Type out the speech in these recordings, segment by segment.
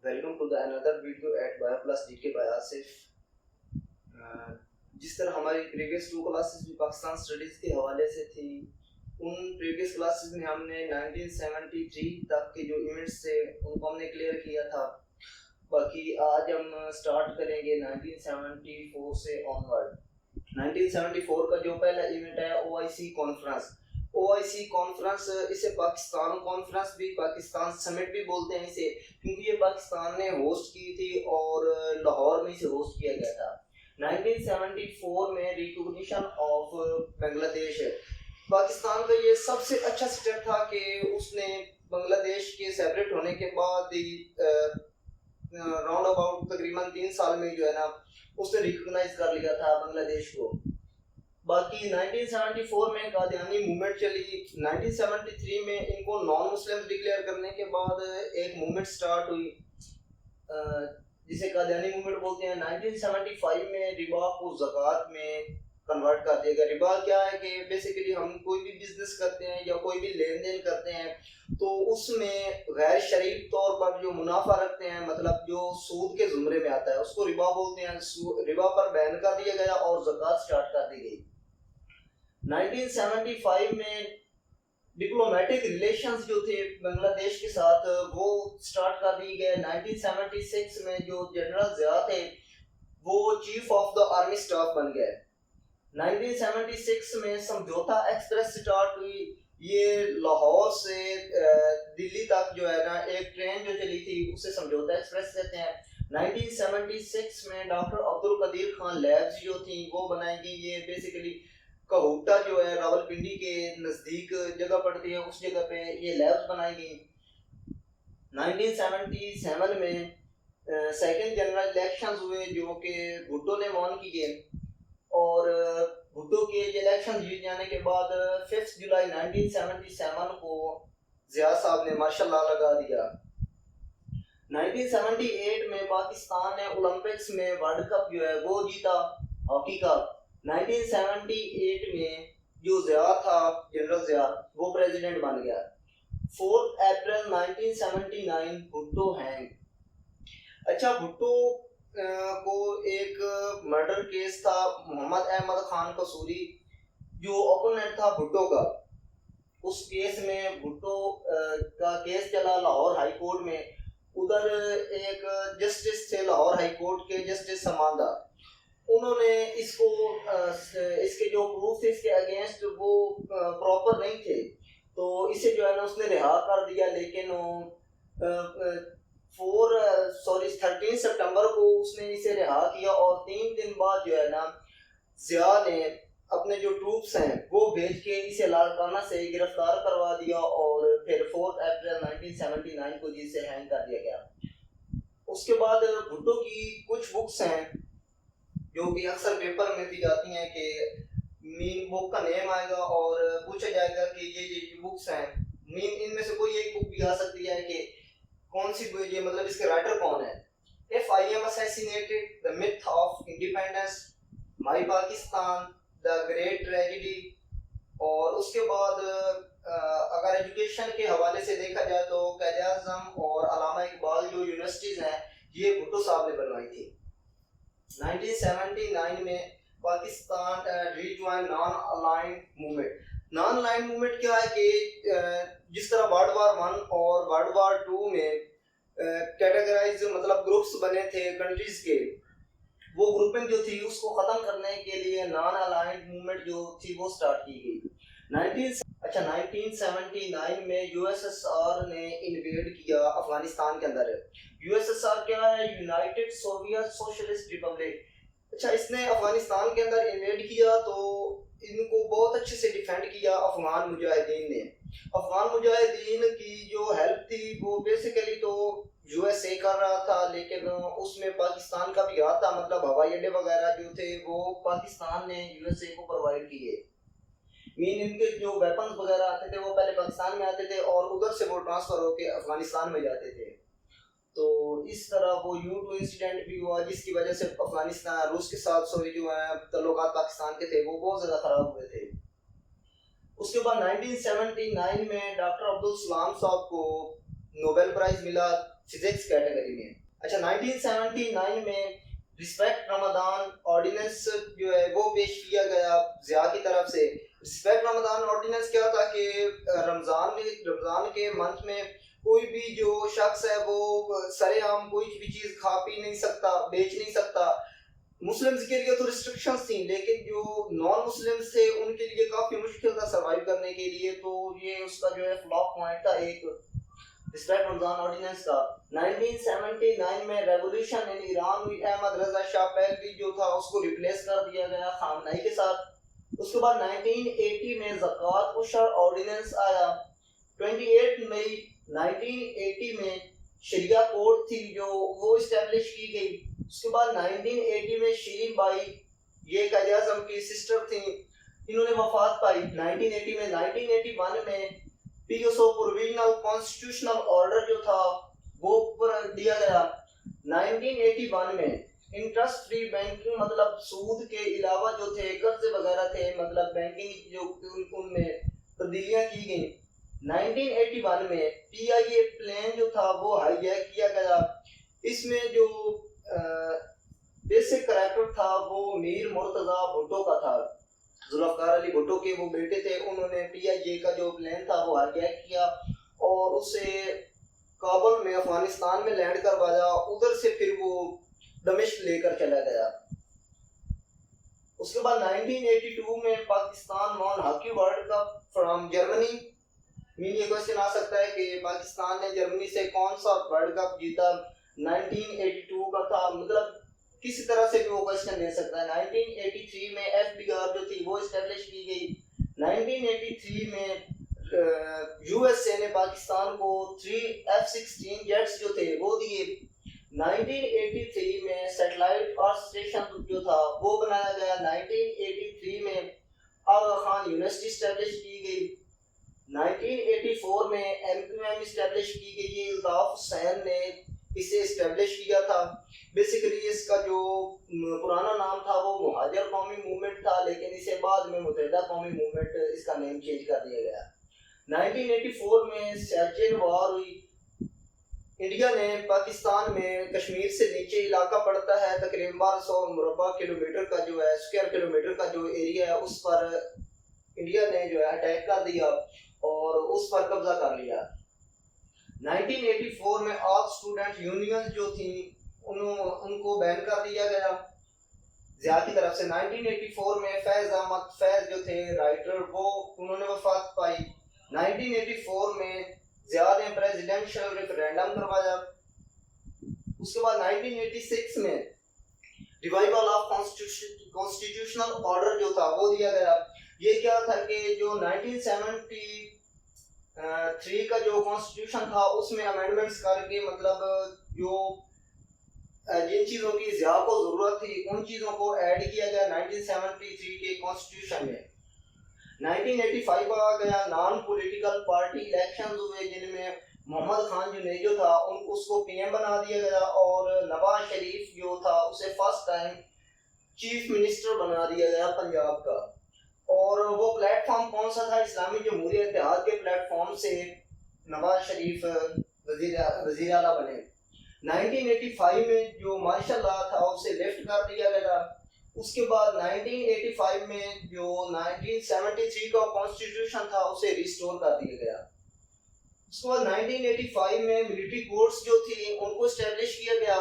Welcome to the another video at BioPlus GK by Asif. जिस तरह हमारी previous 2 classes भी पाकिस्तान स्टडीज़ के हवाले से थी, उन प्रीवियस क्लासेस में हमने 1973 तक के जो इवेंट्स थे उनको हमने क्लियर किया था। बाकी आज हम स्टार्ट करेंगे 1974 से ऑनवर्ड। 1974 का जो पहला इवेंट है OIC कॉन्फ्रेंस। OIC कॉन्फ्रेंस, इसे पाकिस्तान कॉन्फ्रेंस भी, पाकिस्तान समिट भी बोलते हैं इसे, क्योंकि ये पाकिस्तान ने होस्ट की थी और लाहौर में इसे होस्ट किया गया था। 1974 में रिकॉग्निशन ऑफ बांग्लादेश, पाकिस्तान का ये सबसे अच्छा स्टेप था कि उसने बांग्लादेश के सेपरेट होने के बाद राउंड अबाउट तकरीबन 3 साल में जो है ना उसने रिकॉग्नाइज कर लिया था बांग्लादेश को। बाकी 1974 में कादियानी मूवमेंट चली। 1973 में इनको नॉन मुस्लिम डिक्लेयर करने के बाद एक मूवमेंट स्टार्ट हुई जिसे कादियानी मूवमेंट बोलते हैं। 1975 में रिबा को ज़कात में कन्वर्ट कर दिया गया। रिबा क्या है कि बेसिकली हम कोई भी बिजनेस करते हैं या कोई भी लेन देन करते हैं तो उसमें गैर शरीफ तौर पर जो मुनाफा रखते हैं, मतलब जो सूद के जुमरे में आता है, उसको रिबा बोलते हैं। रिबा पर बैन कर दिया गया और ज़कात स्टार्ट कर दी गई। 1975 में डिप्लोमेटिक रिलेशंस जो थे बांग्लादेश के साथ वो स्टार्ट कर दिए गए। 1976 में जो जनरल ज़िया थे वो chief of the army staff बन गए। 1976 में समझौता एक्सप्रेस स्टार्ट हुई। ये लाहौर से दिल्ली तक जो है ना एक ट्रेन जो चली थी उसे समझौता एक्सप्रेस कहते हैं। 1976 में डॉक्टर अब्दुल कदीर खान लैब्स जो थी वो बनाई गई। ये बेसिकली कहूटा जो है रावलपिंडी के नज़दीक जगह पड़ती है, उस जगह पे ये लैब्स बनाई गई। 1977 में सेकंड जनरल इलेक्शंस हुए जो कि भुट्टो ने वॉन किए और भुट्टो के इलेक्शन जीत जाने के बाद 5 जुलाई 1977 को ज़िया साहब ने मार्शल लॉ लगा दिया। 1978 में पाकिस्तान ने ओलंपिक्स में वर्ल्ड कप जो है वो जीता, हॉकी का। 1978 में जो ज़िया था, जनरल ज़िया, वो प्रेसिडेंट बन गया। 4 अप्रैल 1979 भुट्टो हैंग। अच्छा, भुट्टो को एक मर्डर केस था, मोहम्मद अहमद खान कसूरी जो ओपोनेंट था भुट्टो का। उस केस में भुट्टो का केस चला लाहौर हाई कोर्ट में। उधर एक जस्टिस थे लाहौर हाई कोर्ट के, जस्टिस समानदार, उन्होंने इसको इसके जो प्रूफ थे इसके अगेंस्ट वो प्रॉपर नहीं थे, तो इसे जो है ना उसने रिहा कर दिया। लेकिन 13 सितंबर को उसने इसे रिहा किया और 3 दिन बाद जो है ना ज़िया ने अपने जो ट्रूप्स हैं वो भेज के इसे लाड़काना से गिरफ्तार करवा दिया और फिर 4 अप्रैल 1979 को जिसे हैंग कर दिया गया। उसके बाद भुट्टो की कुछ बुक्स हैं जो कि अक्सर पेपर में भी जाती हैं कि मीन बुक का नेम आएगा और पूछा जाएगा कि ये बुक्स हैं, मीन इनमें से कोई एक बुक भी आ सकती है कि कौन सी ये मतलब इसके राइटर कौन है। If I am assassinated, the myth of independence, my Pakistan, the great tragedy. और उसके बाद अगर एजुकेशन के हवाले से देखा जाए तो कायद-ए-आज़म और अल्लामा इकबाल जो यूनिवर्सिटीज़ हैं ये भुट्टो साहब ने बनवाई थी। 1979 में Pakistan rejoin non aligned movement. Non aligned movement क्या है कि जिस तरह वर्ल्ड वार 1 और वर्ल्ड वार 2 में कैटेगराइज मतलब ग्रुप्स बने थे कंट्रीज के, वो ग्रुपिंग जो थी उसको ख़त्म करने के लिए नॉन अलाइंड मूवमेंट जो थी वो स्टार्ट की गई। 1979 में यूएसएसआर ने इन्वेड किया अफगानिस्तान के अंदर। यूएसएसआर क्या है? United Soviet socialist Republic. अच्छा, इसने अफगानिस्तान के अंदर इन्वेड किया तो इनको बहुत अच्छे से डिफेंड किया अफगान मुजाहिदीन ने। अफगान मुजाहिदीन की जो हेल्प थी वो बेसिकली तो यूएसए कर रहा था, लेकिन उसमें पाकिस्तान का भी हाथ था, मतलब हवाई अड्डे वगैरह जो थे वो पाकिस्तान ने यूएसए को प्रोवाइड किए। मीन इनके जो वेपन्स वगैरह आते थे वो पहले पाकिस्तान में आते थे और उधर से वो ट्रांसफर होके अफगानिस्तान में जाते थे। तो इस तरह वो U2 इंसिडेंट भी हुआ जिसकी वजह से अफगानिस्तान रूस के साथ जो है तल्लुकात पाकिस्तान के थे वो बहुत ज़्यादा ख़राब हुए थे। उसके बाद 1979 में डॉक्टर अब्दुल सलाम साहब को नोबेल प्राइज़ मिला फिजिक्स कैटेगरी में। अच्छा, 1979 में रिस्पेक्ट रमजान ऑर्डिनेंस जो है वो पेश किया गया ज़िया की तरफ से। रिस्पेक्ट रमजान ऑर्डिनेंस क्या था कि रमजान के मंथ में कोई भी जो शख्स है वो सरेआम कोई भी चीज़ खा पी नहीं सकता, बेच नहीं सकता। मुस्लिम्स के लिए तो रिस्ट्रिक्शंस थी, लेकिन जो नॉन मुस्लिम्स थे उनके लिए काफ़ी मुश्किल था सर्वाइव करने के लिए। तो ये उसका जो है फ्लॉप पॉइंट था एक रिस्पेक्ट रमजान ऑर्डिनेंस का। 1979 में रेवोल्यूशन इन ईरान हुई, अहमद रजा शाह पहलवी जो था उसको रिप्लेस कर दिया गया खामनाई के साथ। उसके बाद 1980 में ज़कात उशर ऑर्डिनेंस आया। 28 मई 1980 में शरिया कोर्ट थी जो वो इस्टेब्लिश की गई। उसके बाद 1980 में शीरीन बाई ये कायदे आज़म की सिस्टर थी, इन्होंने वफात पाई 1980 में। 1981 में पीएसओ प्रोविजनल कॉन्स्टिट्यूशनल ऑर्डर जो था वो दिया गया। 1981 में इंटरेस्ट फ्री बैंकिंग मतलब सूद के अलावा जो थे कर्जे वगैरह थे मतलब बैंकिंग जो उनमें तब्दीलियां की गई। 1981 में पीआईए प्लेन जो था वो हाईजैक किया गया। इसमें जो बेसिक करैक्टर था वो मीर मुर्तजा भुट्टो का था, जुल्फकार अली भुट्टो के वो बेटे थे। उन्होंने पीआईए का जो प्लान था वो हाईजैक किया और उसे काबुल में अफगानिस्तान में लैंड करवाया, उधर से फिर वो दमिश्क लेकर चला गया। उसके बाद 1982 में Pakistan won hockey world cup from Germany. Mean ये क्वेश्चन आ सकता है कि पाकिस्तान ने जर्मनी से कौन सा वर्ल्ड कप जीता, 1982 का था, मतलब किसी तरह से भी वो क्वेश्चन दे सकता है। 1983 में एफबीआर जो थी वो एस्टेब्लिश की गई। 1983 में यूएसए ने पाकिस्तान को 3 F-16 जेट्स जो थे वो दिए। 1983 में सैटेलाइट अर्थ स्टेशन जो था वो बनाया गया। 1983 में आगा खान यूनिवर्सिटी एस्टेब्लिश की गई। 1984 में एमक्यूएम एस्टेब्लिश की गई। ये अल्ताफ हुसैन ने इसे एस्टेब्लिश किया था। बेसिकली इसका जो पुराना नाम था वो मुहाजिर कौमी मूवमेंट था, लेकिन इसे बाद में मुत्तहिदा कौमी मूवमेंट इसका नेम चेंज कर दिया गया। 1984 में सियाचिन वॉर हुई। इंडिया ने पाकिस्तान में कश्मीर से नीचे इलाका पड़ता है तकरीबन 1200 मुरबा किलोमीटर का जो है स्क्वायर किलोमीटर का जो एरिया है उस पर इंडिया ने जो है अटैक कर दिया और उस पर कब्जा कर लिया। 1984 में ऑल स्टूडेंट यूनियन जो थी उनको बैन कर दिया गया ज़िया की तरफ से। 1984 में फैज अहमद फैज जो थे राइटर वो उन्होंने वफात पाई। 1984 में ज़िया ने प्रेसिडेंशियल रेफरेंडम करवाया। उसके बाद 1986 में रिवाइवल ऑफ कॉन्स्टिट्यूशनल ऑर्डर जो था वो दिया गया। ये क्या था कि जो 1973 का जो कॉन्स्टिट्यूशन था उसमें अमेंडमेंट्स करके मतलब जो जिन चीज़ों की ज़िया को ज़रूरत थी उन चीज़ों को ऐड किया गया 1973 के कॉन्स्टिट्यूशन में। 1985 आ गया। नॉन पॉलिटिकल पार्टी इलेक्शंस हुए जिनमें मोहम्मद खान जुनेजो था उसको पीएम बना दिया गया और नवाज शरीफ जो था उसे फर्स्ट टाइम चीफ मिनिस्टर बना दिया गया पंजाब का। और वो प्लेटफॉर्म कौन सा था? इस्लामी जमहूरियत इत्तेहाद के प्लेटफॉर्म से नवाज शरीफ वज़ीर आला बने। 1985 में जो मार्शल लॉ था उसे लिफ्ट कर दिया गया। उसके बाद 1985 में जो 1973 का कॉन्स्टिट्यूशन था उसे रिस्टोर कर दिया गया। उसके बाद 1985 में मिलिट्री कोर्ट्स जो थी उनको एस्टेब्लिश किया गया।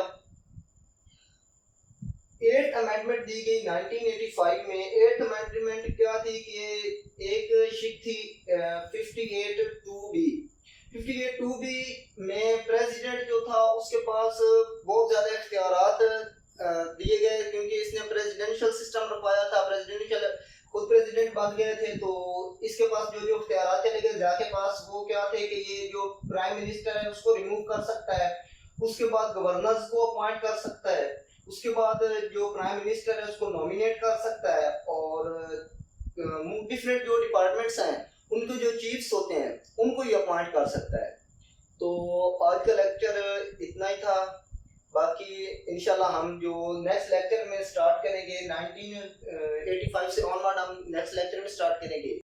8th अमेंडमेंट दी गई 1985 में। 8th अमेंडमेंट क्या थी कि एक शिक थी 58(2)(b). 58(2)(b) में प्रेसिडेंट जो था उसके पास बहुत ज़्यादा इख्तियारात दिए गए क्योंकि इसने प्रेसिडेंशियल सिस्टम रखवाया था। खुद प्रेसिडेंट बन गए थे तो इसके पास जो इख्तियारात चले गए ज़िया के पास वो क्या थे कि ये जो प्राइम मिनिस्टर है उसको रिमूव कर सकता है, उसके बाद गवर्नर्स को अपॉइंट कर सकता है, उसके बाद जो प्राइम मिनिस्टर है उसको नॉमिनेट कर सकता है और डिफरेंट जो डिपार्टमेंट्स हैं उनके जो चीफ्स होते हैं उनको ही अपॉइंट कर सकता है। तो आज का लेक्चर इतना ही था। बाकी इंशाल्लाह हम जो नेक्स्ट लेक्चर में स्टार्ट करेंगे 1985 से ऑनवर्ड हम नेक्स्ट लेक्चर में स्टार्ट करेंगे।